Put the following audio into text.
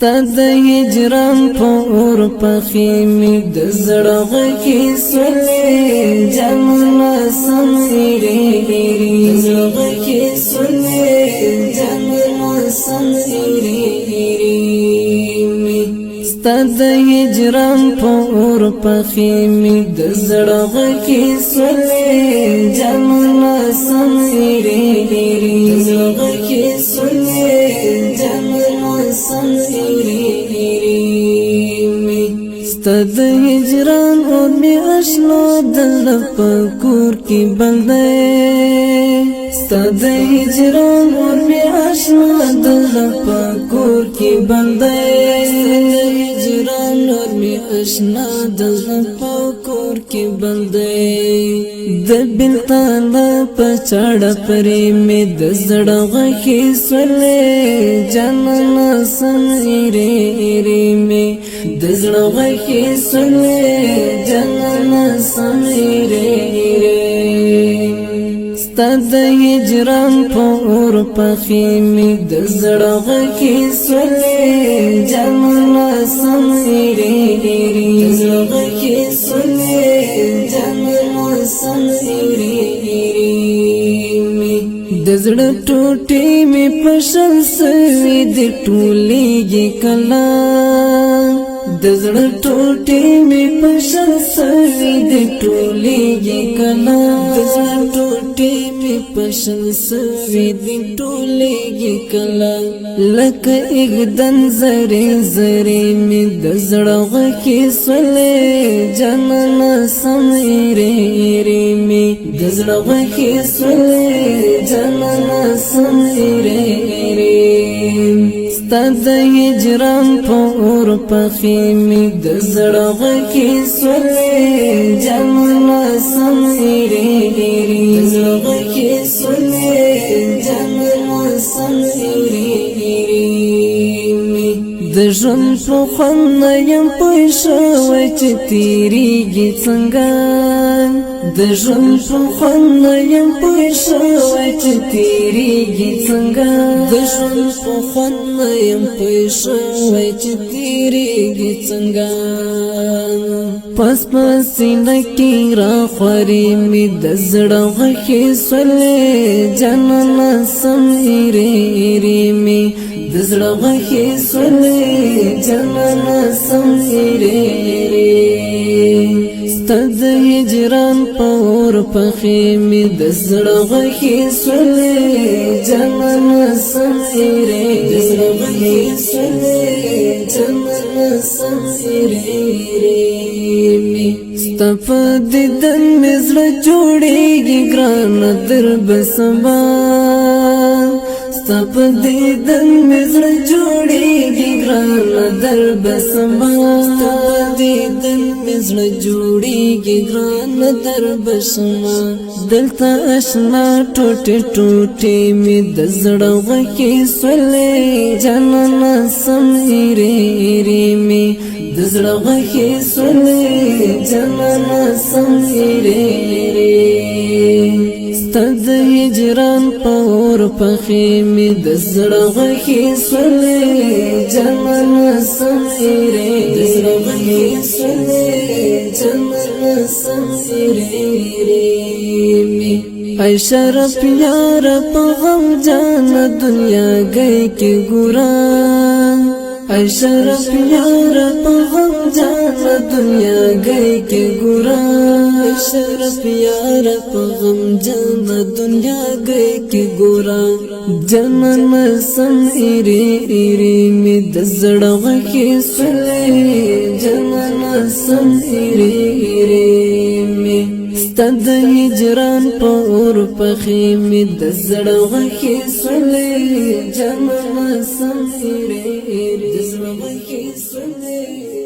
ستاد هجران پور پخیمی دزرغ کی سلی جاننا سمیری دزرغ کی سلی جاننا سمیری ستاد هجران پور پخیمی دزرغ کی سلی جاننا سمیری دزرغ کی سلی جاننا ستاد هجران اور می اشنا دل پکور کی بندے ستاد هجران اور می اشنا دل پکور کی بندے هجران اور می اشنا دل پکور کی بندے دبل تالا پچاڑ پری می دزڑغ کی سولے جاننا سمیری می دزڑغ کی سولے جاننا سمیری ستاد هجران پور پخیمی دزڑغ کی سولے جاننا سمیری دزڑغ کی سولے جاننا سمیری دزڑ ٹوٹی می پشل سوی دی ٹولیگی کلا دزڑ ٹوٹی می پشل سوی دی ٹولیگی کلا دزڑ ٹوٹی می پشل سوی دی ٹولیگی کلا لک ایک دن زری زری می دزڑغ کی سولے جاننا سمیری می دزڑغ کی سولے جاننا سمیری ستاد هجران پور پخیمی دزڑغ کی سولے جاننا سمیری دزڑغ کی سولے جاننا سمیری دژن پخون یم پښوی چې تیریږي څنګه دژن پخون یم پښوی چې تیریږي څنګه دژن پخون یم پښوی چې تیریږي څنګه پس پسینه کی را خوري می دزړغ کې سولې جاننا سمیری می دزړغ کې سولې جاننا سمیری ستاد هجران پور پخیمی دزړغ کې سولې جاننا سمیری دزړغ کې سولې جاننا سمیری ستپ دیدن مزړه جوړیږي ګران در بسما ستپ دیدن مزړه جوړیږي ګران در بسما ستپ دیدن مزړه جوړیږي ګران در بسما دلته آشنا ټوټه ټوټه می دزړغ کې سولې جاننا سمیری می دزړغ کې سولې جاننا سمیری ستاد هجران پور پخیمی دزړغ کې سولې جاننا سمیری دزړغ کې سولې جاننا سمیری ای شرف یار په غم جان دنیا گئی کی ګورا ای شرف یار په غم جان دنیا گئی کی ګورا ای شرف یار په غم جان دنیا گئی کی ګورا جاننا سمیری می دزړغ کې سولې جاننا سمیری می ستاد هجران پور پخیمی دزړغ کې سولې جاننا سمیری دزړغ کې سولې